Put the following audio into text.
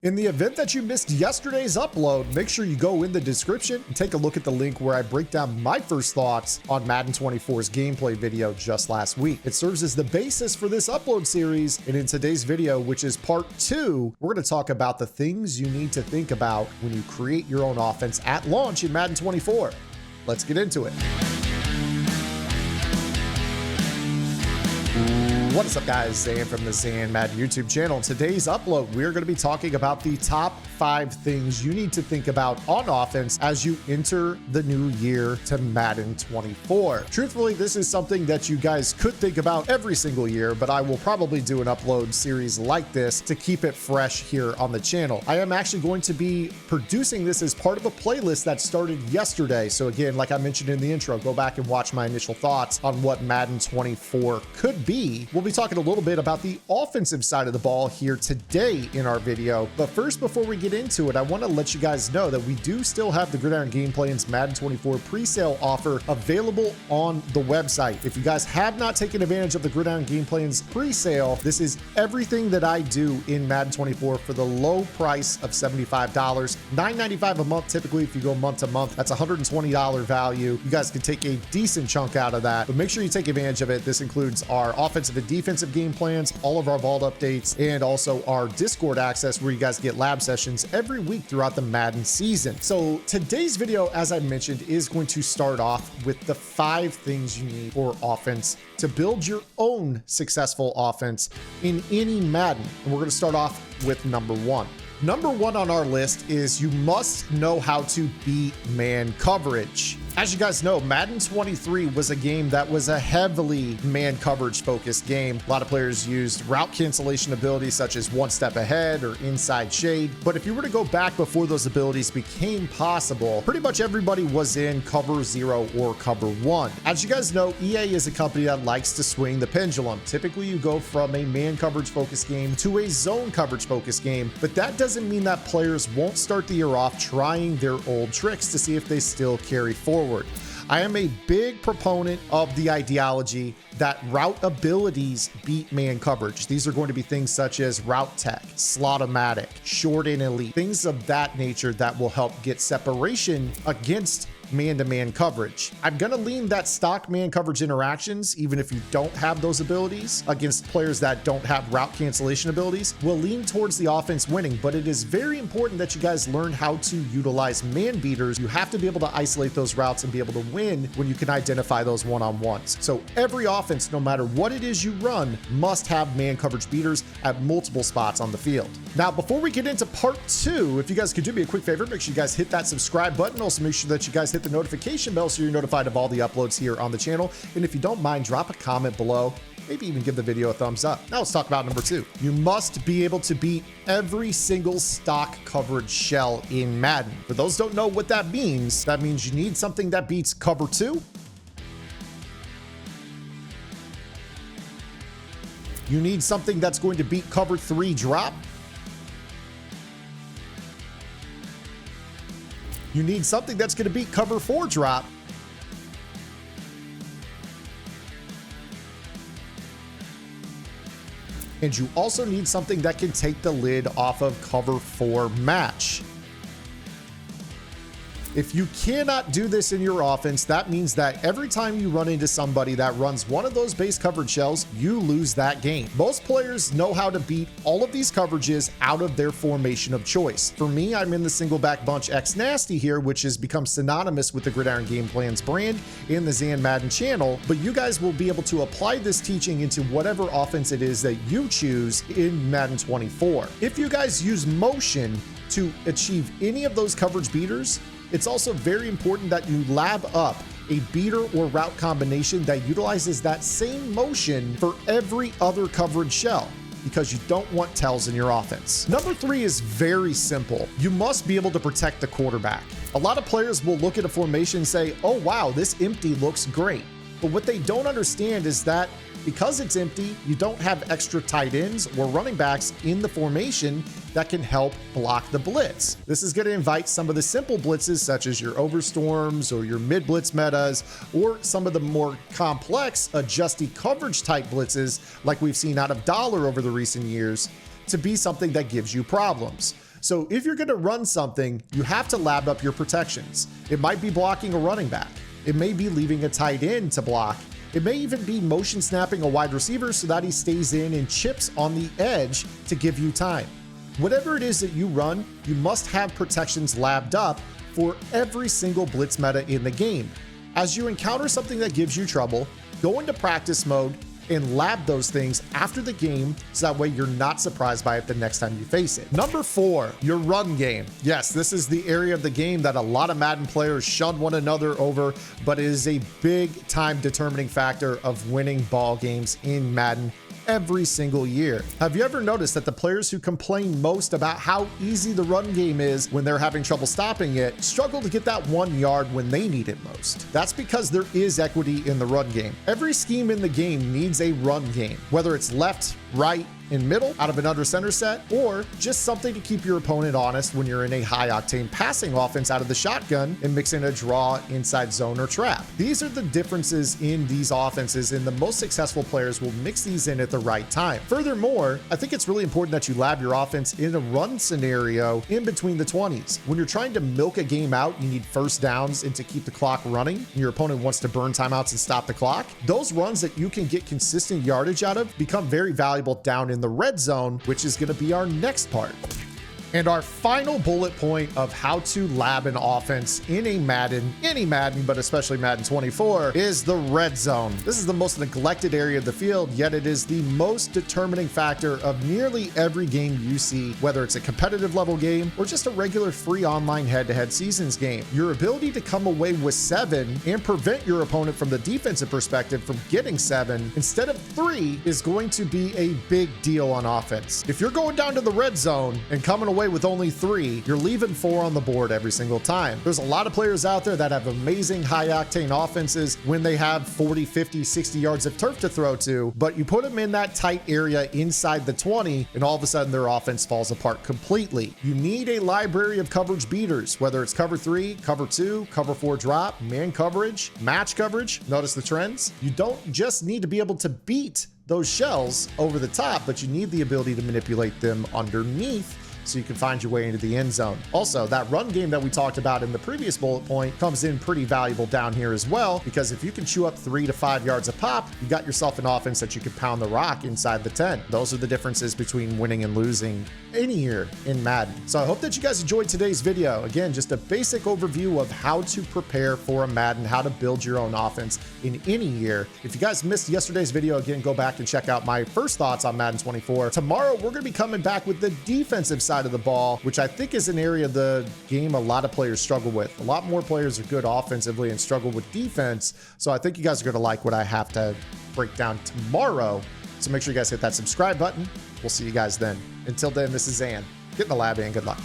In the event that you missed yesterday's upload, make sure you go in the description and take a look at the link where I break down my first thoughts on Madden 24's gameplay video just last week. It serves as the basis for this upload series, and in today's video, which is part 2, we're going to talk about the things you need to think about when you create your own offense at launch in Madden 24. Let's get into it. What is up, guys? Zan from the Zan Madden YouTube channel. Today's upload, we're going to be talking about the top 5 things you need to think about on offense as you enter the new year to Madden 24. Truthfully, this is something that you guys could think about every single year, but I will probably do an upload series like this to keep it fresh here on the channel. I am actually going to be producing this as part of a playlist that started yesterday. So again, like I mentioned in the intro, go back and watch my initial thoughts on what Madden 24 could be. We'll be talking a little bit about the offensive side of the ball here today in our video. But first, before we get into it, I want to let you guys know that we do still have the Gridiron Gameplans Madden 24 pre-sale offer available on the website. If you guys have not taken advantage of the Gridiron Gameplans pre-sale, this is everything that I do in Madden 24 for the low price of $75, $9.95 a month. Typically, if you go month to month, that's $120 value. You guys can take a decent chunk out of that, but make sure you take advantage of it. This includes our offensive and defensive game plans, all of our vault updates, and also our Discord access where you guys get lab sessions every week throughout the Madden season. So today's video, as I mentioned, is going to start off with the 5 things you need for offense to build your own successful offense in any Madden. And we're going to start off with number 1. Number 1 on our list is you must know how to beat man coverage. As you guys know, Madden 23 was a game that was a heavily man coverage focused game. A lot of players used route cancellation abilities such as one step ahead or inside shade. But if you were to go back before those abilities became possible, pretty much everybody was in cover 0 or cover 1. As you guys know, EA is a company that likes to swing the pendulum. Typically, you go from a man coverage focused game to a zone coverage focused game, but that doesn't mean that players won't start the year off trying their old tricks to see if they still carry forward. I am a big proponent of the ideology that route abilities beat man coverage. These are going to be things such as route tech, slot-o-matic, short and elite, things of that nature that will help get separation against man-to-man coverage. I'm going to lean that stock man coverage interactions, even if you don't have those abilities, against players that don't have route cancellation abilities, will lean towards the offense winning. But it is very important that you guys learn how to utilize man beaters. You have to be able to isolate those routes and be able to win when you can identify those one-on-ones. So every offense, no matter what it is you run, must have man coverage beaters at multiple spots on the field. Now, before we get into part 2, if you guys could do me a quick favor, make sure you guys hit that subscribe button. Also, make sure that you guys hit the notification bell so you're notified of all the uploads here on the channel. And if you don't mind, drop a comment below, maybe even give the video a thumbs up. Now let's talk about number 2. You must be able to beat every single stock coverage shell in Madden. For those who don't know what that means you need something that beats cover 2. You need something that's going to beat cover 3 drop. You need something that's going to beat cover 4 drop. And you also need something that can take the lid off of cover 4 match. If you cannot do this in your offense, that means that every time you run into somebody that runs one of those base coverage shells, you lose that game. Most players know how to beat all of these coverages out of their formation of choice. For me, I'm in the single back bunch X Nasty here, which has become synonymous with the Gridiron Gameplans brand in the Zan Madden channel, but you guys will be able to apply this teaching into whatever offense it is that you choose in Madden 24. If you guys use motion to achieve any of those coverage beaters, it's also very important that you lab up a beater or route combination that utilizes that same motion for every other coverage shell, because you don't want tells in your offense. Number 3 is very simple. You must be able to protect the quarterback. A lot of players will look at a formation and say, oh wow, this empty looks great. But what they don't understand is that because it's empty, you don't have extra tight ends or running backs in the formation that can help block the blitz. This is going to invite some of the simple blitzes, such as your overstorms or your mid blitz metas, or some of the more complex adjusty coverage type blitzes like we've seen out of Dollar over the recent years, to be something that gives you problems. So if you're going to run something, you have to lab up your protections. It might be blocking a running back. It may be leaving a tight end to block. It may even be motion snapping a wide receiver so that he stays in and chips on the edge to give you time. Whatever it is that you run, you must have protections labbed up for every single blitz meta in the game. As you encounter something that gives you trouble, go into practice mode and lab those things after the game so that way you're not surprised by it the next time you face it. Number 4, your run game. Yes, this is the area of the game that a lot of Madden players shun one another over, but it is a big time determining factor of winning ball games in Madden every single year. Have you ever noticed that the players who complain most about how easy the run game is when they're having trouble stopping it struggle to get that 1 yard when they need it most? That's because there is equity in the run game. Every scheme in the game needs a run game, whether it's left, right, in middle out of an under center set, or just something to keep your opponent honest when you're in a high octane passing offense out of the shotgun and mix in a draw inside zone or trap. These are the differences in these offenses, and the most successful players will mix these in at the right time. Furthermore, I think it's really important that you lab your offense in a run scenario in between the 20s. When you're trying to milk a game out, you need first downs and to keep the clock running, and your opponent wants to burn timeouts and stop the clock. Those runs that you can get consistent yardage out of become very valuable down in the red zone, which is going to be our next part. And our final bullet point of how to lab an offense in a Madden, any Madden, but especially Madden 24, is the red zone. This is the most neglected area of the field, yet it is the most determining factor of nearly every game you see, whether it's a competitive level game or just a regular free online head-to-head seasons game. Your ability to come away with 7 and prevent your opponent from the defensive perspective from getting 7 instead of 3 is going to be a big deal on offense. If you're going down to the red zone and coming away with only 3, you're leaving 4 on the board every single time. There's a lot of players out there that have amazing high octane offenses when they have 40, 50, 60 yards of turf to throw to, but you put them in that tight area inside the 20 and all of a sudden their offense falls apart completely. You need a library of coverage beaters, whether it's cover 3, cover 2, cover 4 drop, man coverage, match coverage. Notice the trends. You don't just need to be able to beat those shells over the top, but you need the ability to manipulate them underneath so you can find your way into the end zone. Also, that run game that we talked about in the previous bullet point comes in pretty valuable down here as well, because if you can chew up 3 to 5 yards a pop, you got yourself an offense that you can pound the rock inside the 10. Those are the differences between winning and losing any year in Madden. So I hope that you guys enjoyed today's video. Again, just a basic overview of how to prepare for a Madden, how to build your own offense in any year. If you guys missed yesterday's video, again, go back and check out my first thoughts on Madden 24. Tomorrow, we're going to be coming back with the defensive side of the ball, which I think is an area of the game a lot of players struggle with. A lot more players are good offensively and struggle with defense. So I think you guys are going to like what I have to break down tomorrow. So make sure you guys hit that subscribe button. We'll see you guys then. Until then, this is Zan. Get in the lab and good luck.